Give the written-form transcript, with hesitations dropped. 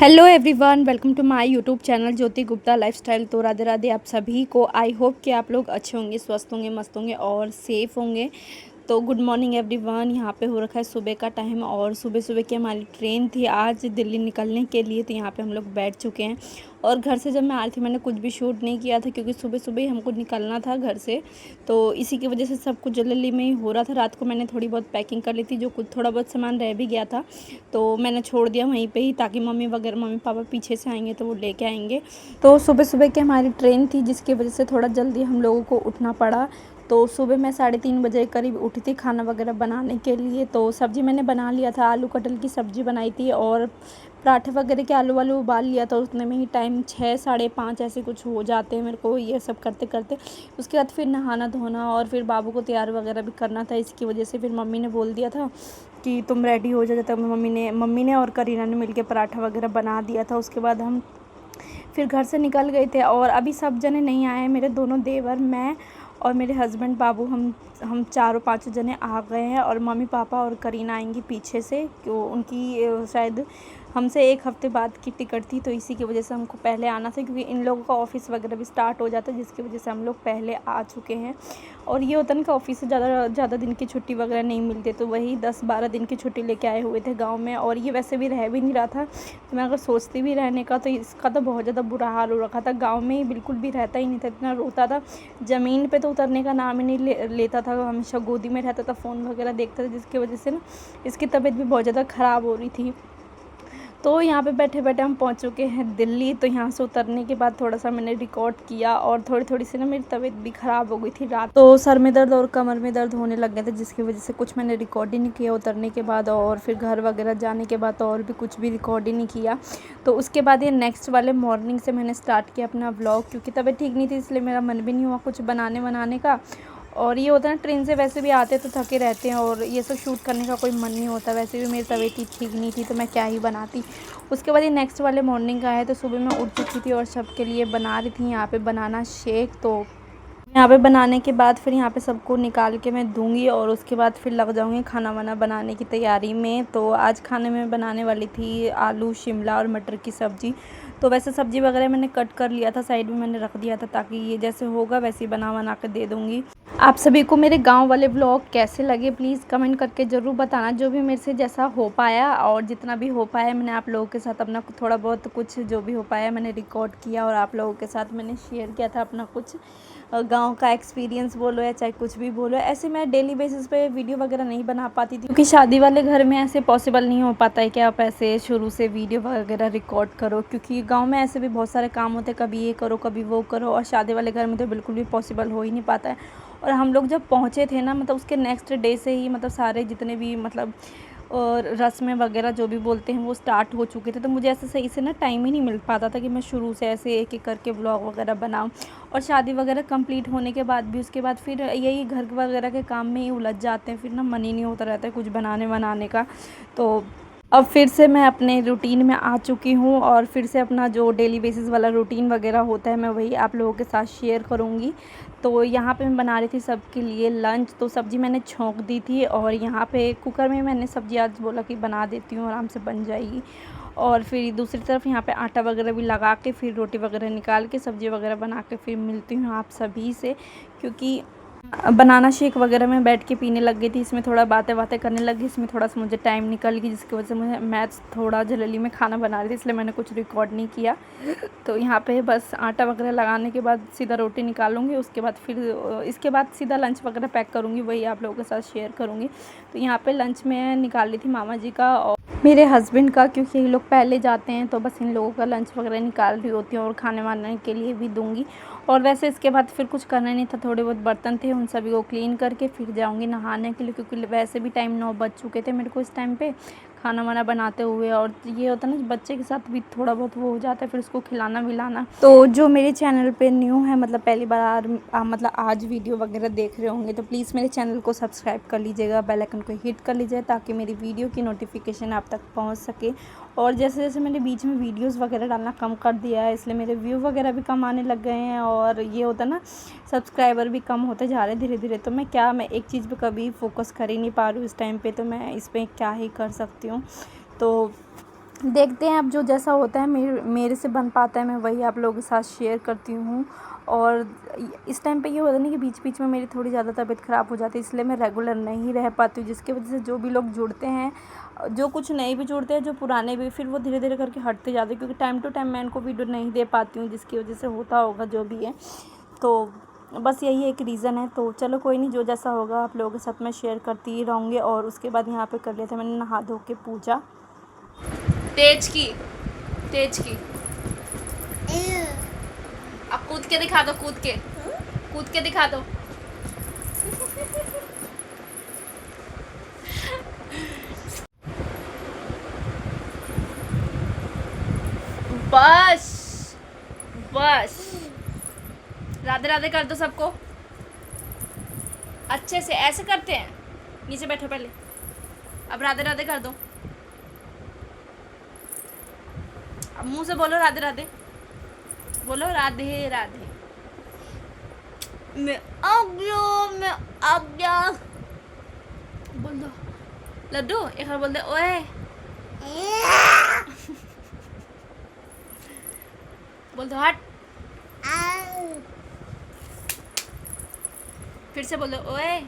Hello everyone, welcome to my YouTube channel Jyoti Gupta lifestyle. तो राधे राधे आप सभी को। आई होप कि आप लोग अच्छे होंगे, स्वस्थ होंगे, मस्त होंगे और सेफ़ होंगे। तो गुड मॉर्निंग एवरीवन। यहाँ पे हो रखा है सुबह का टाइम और सुबह सुबह की हमारी ट्रेन थी आज दिल्ली निकलने के लिए। तो यहाँ पे हम लोग बैठ चुके हैं और घर से जब मैं आ रही थी मैंने कुछ भी शूट नहीं किया था क्योंकि सुबह सुबह ही हमको निकलना था घर से। तो इसी की वजह से सब कुछ जल्दी में ही हो रहा था। रात को मैंने थोड़ी बहुत पैकिंग कर ली थी, जो कुछ थोड़ा बहुत सामान रह भी गया था तो मैंने छोड़ दिया वहीं पे ही, ताकि मम्मी पापा पीछे से आएंगे तो वो लेके आएंगे। तो सुबह सुबह की हमारी ट्रेन थी जिसकी वजह से थोड़ा जल्दी हम लोगों को उठना पड़ा। तो सुबह मैं 3:30 बजे करीब उठी थी खाना वगैरह बनाने के लिए। तो सब्ज़ी मैंने बना लिया था, आलू कटहल की सब्ज़ी बनाई थी और पराठे वगैरह के आलू वालू उबाल लिया था। उतने में ही टाइम 6 साढ़े 5 ऐसे कुछ हो जाते हैं मेरे को ये सब करते करते। उसके बाद फिर नहाना धोना और फिर बाबू को तैयार वगैरह भी करना था। इसकी वजह से फिर मम्मी ने बोल दिया था कि तुम रेडी हो जाओ। तब मम्मी ने और करीना ने मिलके पराठा वगैरह बना दिया था। उसके बाद हम फिर घर से निकल गए थे और अभी सब जने नहीं आए हैं। मेरे दोनों देवर, मैं और मेरे हस्बैंड बाबू, हम चारों पाँचों जने आ गए हैं और मम्मी पापा और करीना आएंगी पीछे से। क्यों उनकी शायद हमसे 1 हफ़्ते बाद की टिकट थी तो इसी की वजह से हमको पहले आना था, क्योंकि इन लोगों का ऑफ़िस वगैरह भी स्टार्ट हो जाता है जिसकी वजह से हम लोग पहले आ चुके हैं। और ये होता है ना कि ऑफ़िस से ज़्यादा दिन की छुट्टी वगैरह नहीं मिलती, तो वही 10-12 दिन की छुट्टी लेके आए हुए थे गाँव में। और ये वैसे भी रह भी नहीं रहा था, तो मैं अगर सोचती भी रहने का तो इसका तो बहुत ज़्यादा बुरा हाल हो रखा था। गाँव में ही बिल्कुल भी रहता ही नहीं था, इतना रोता था, ज़मीन पे तो उतरने का नाम ही नहीं लेता था, हमेशा गोदी में रहता था, फ़ोन वगैरह देखता था, जिसकी वजह से ना इसकी तबीयत भी बहुत ज़्यादा ख़राब हो रही थी। तो यहाँ पे बैठे बैठे हम पहुँच चुके हैं दिल्ली। तो यहाँ से उतरने के बाद थोड़ा सा मैंने रिकॉर्ड किया और थोड़ी सी ना मेरी तबीयत भी ख़राब हो गई थी रात, तो सर में दर्द और कमर में दर्द होने लग गए थे, जिसकी वजह से कुछ मैंने रिकॉर्ड ही नहीं किया उतरने के बाद। और फिर घर वगैरह जाने के बाद तो और भी कुछ भी रिकॉर्ड ही नहीं किया। तो उसके बाद ये नेक्स्ट वाले मॉर्निंग से मैंने स्टार्ट किया अपना व्लॉग, क्योंकि तबीयत ठीक नहीं थी इसलिए मेरा मन भी नहीं हुआ कुछ बनाने वनाने का। और ये होता है ना, ट्रेन से वैसे भी आते तो थके रहते हैं और ये सब शूट करने का कोई मन नहीं होता। वैसे भी मेरी तबीयत ही ठीक नहीं थी तो मैं क्या ही बनाती। उसके बाद ये नेक्स्ट वाले मॉर्निंग का है। तो सुबह मैं उठ चुकी थी और सबके लिए बना रही थी यहाँ पे बनाना शेक। तो यहाँ पे बनाने के बाद फिर यहाँ पे सबको निकाल के मैं दूंगी और उसके बाद फिर लग जाऊंगी खाना वाना बनाने की तैयारी में। तो आज खाने में बनाने वाली थी आलू शिमला और मटर की सब्ज़ी। तो वैसे सब्ज़ी वगैरह मैंने कट कर लिया था, साइड में मैंने रख दिया था, ताकि ये जैसे होगा वैसे ही बना के दे दूँगी। आप सभी को मेरे गांव वाले ब्लॉग कैसे लगे प्लीज़ कमेंट करके ज़रूर बताना। जो भी मेरे से जैसा हो पाया और जितना भी हो पाया मैंने आप लोगों के साथ अपना थोड़ा बहुत कुछ जो भी हो पाया मैंने रिकॉर्ड किया और आप लोगों के साथ मैंने शेयर किया था अपना कुछ गांव का एक्सपीरियंस बोलो या चाहे कुछ भी बोलो। ऐसे मैं डेली बेसिस पे वीडियो वगैरह नहीं बना पाती थी, क्योंकि शादी वाले घर में ऐसे पॉसिबल नहीं हो पाता है कि आप ऐसे शुरू से वीडियो वगैरह रिकॉर्ड करो, क्योंकि गांव में ऐसे भी बहुत सारे काम होते हैं, कभी ये करो कभी वो करो। और शादी वाले घर में तो बिल्कुल भी पॉसिबल हो ही नहीं पाता है। और हम लोग जब पहुँचे थे ना, मतलब उसके नेक्स्ट डे से ही मतलब सारे जितने भी मतलब और रस्में वगैरह जो भी बोलते हैं वो स्टार्ट हो चुके थे। तो मुझे ऐसे सही से ना टाइम ही नहीं मिल पाता था कि मैं शुरू से ऐसे एक एक करके व्लॉग वगैरह बनाऊं। और शादी वगैरह कंप्लीट होने के बाद भी उसके बाद फिर यही घर वगैरह के काम में ही उलझ जाते हैं, फिर ना मन ही नहीं होता रहता है कुछ बनाने बनाने का। तो अब फिर से मैं अपने रूटीन में आ चुकी हूँ और फिर से अपना जो डेली बेसिस वाला रूटीन वगैरह होता है मैं वही आप लोगों के साथ शेयर करूँगी। तो यहाँ पे मैं बना रही थी सबके लिए लंच। तो सब्ज़ी मैंने छोंक दी थी और यहाँ पे कुकर में मैंने सब्ज़ी आज बोला कि बना देती हूँ, आराम से बन जाएगी। और फिर दूसरी तरफ यहाँ पे आटा वगैरह भी लगा के फिर रोटी वगैरह निकाल के सब्ज़ी वगैरह बना के फिर मिलती हूँ आप सभी से, क्योंकि बनाना शेक वगैरह में बैठ के पीने लग गई थी। इसमें थोड़ा बातें करने लगी, इसमें थोड़ा सा मुझे टाइम निकल गई, जिसकी वजह से मुझे मैथ्स थोड़ा जल्दी में खाना बना रही थी इसलिए मैंने कुछ रिकॉर्ड नहीं किया। तो यहाँ पे बस आटा वगैरह लगाने के बाद सीधा रोटी निकालूंगी, उसके बाद फिर इसके बाद सीधा लंच वगैरह पैक करूँगी, वही आप लोगों के साथ शेयर करूँगी। तो यहाँ पे लंच में निकाल ली थी मामा जी का और मेरे हस्बैंड का, क्योंकि ये लोग पहले जाते हैं तो बस इन लोगों का लंच वगैरह निकाल रही होती हूँ और खाने वाने के लिए भी दूँगी। और वैसे इसके बाद फिर कुछ करना नहीं था, थोड़े बहुत बर्तन थे उन सभी को क्लीन करके फिर जाऊंगी नहाने के लिए, क्योंकि वैसे भी टाइम 9 बज चुके थे मेरे को इस टाइम पे खाना वाना बनाते हुए। और ये होता है ना बच्चे के साथ भी थोड़ा बहुत वो हो जाता है, फिर उसको खिलाना विलाना। तो जो मेरे चैनल पे न्यू है, मतलब पहली बार मतलब आज वीडियो वगैरह देख रहे होंगे, तो प्लीज़ मेरे चैनल को सब्सक्राइब कर लीजिएगा, बेल आइकन को हिट कर लीजिए ताकि मेरी वीडियो की नोटिफिकेशन आप तक पहुँच सके। और जैसे जैसे मैंने बीच में वीडियोस वगैरह डालना कम कर दिया है इसलिए मेरे व्यू वगैरह भी कम आने लग गए हैं और ये होता है ना सब्सक्राइबर भी कम होते जा रहे हैं धीरे धीरे। तो मैं एक चीज़ पे कभी फोकस कर ही नहीं पा रही हूँ इस टाइम पे, तो मैं इस पर क्या ही कर सकती हूँ। तो देखते हैं अब जो जैसा होता है मेरे से बन पाता है मैं वही आप लोगों के साथ शेयर करती हूँ। और इस टाइम पे ये होता है ना कि बीच बीच में मेरी थोड़ी ज़्यादा तबीयत ख़राब हो जाती है, इसलिए मैं रेगुलर नहीं रह पाती हूँ, जिसकी वजह से जो भी लोग जुड़ते हैं, जो कुछ नए भी जुड़ते हैं, जो पुराने भी, फिर वो धीरे धीरे करके हटते जाते हैं, क्योंकि टाइम टू टाइम मैं इनको वीडियो नहीं दे पाती हूँ, जिसकी वजह से होता होगा जो भी है। तो बस यही एक रीज़न है। तो चलो कोई नहीं, जो जैसा होगा आप लोगों के साथ मैं शेयर करती ही रहूँगी। और उसके बाद यहाँ पे कर लिया था मैंने नहा धो के पूजा। तेज की अब कूद के दिखा दो, कूद के दिखा दो। बस बस राधे राधे कर दो सबको अच्छे से, ऐसे करते हैं। नीचे बैठो पहले, अब राधे राधे कर दो। अब मुंह से बोलो राधे राधे, बोलो राधे राधे। मैं आ गया बोल दो। लड्डू एक बार बोल दे ओए। बोल दो हट। फिर से बोल दो ओए।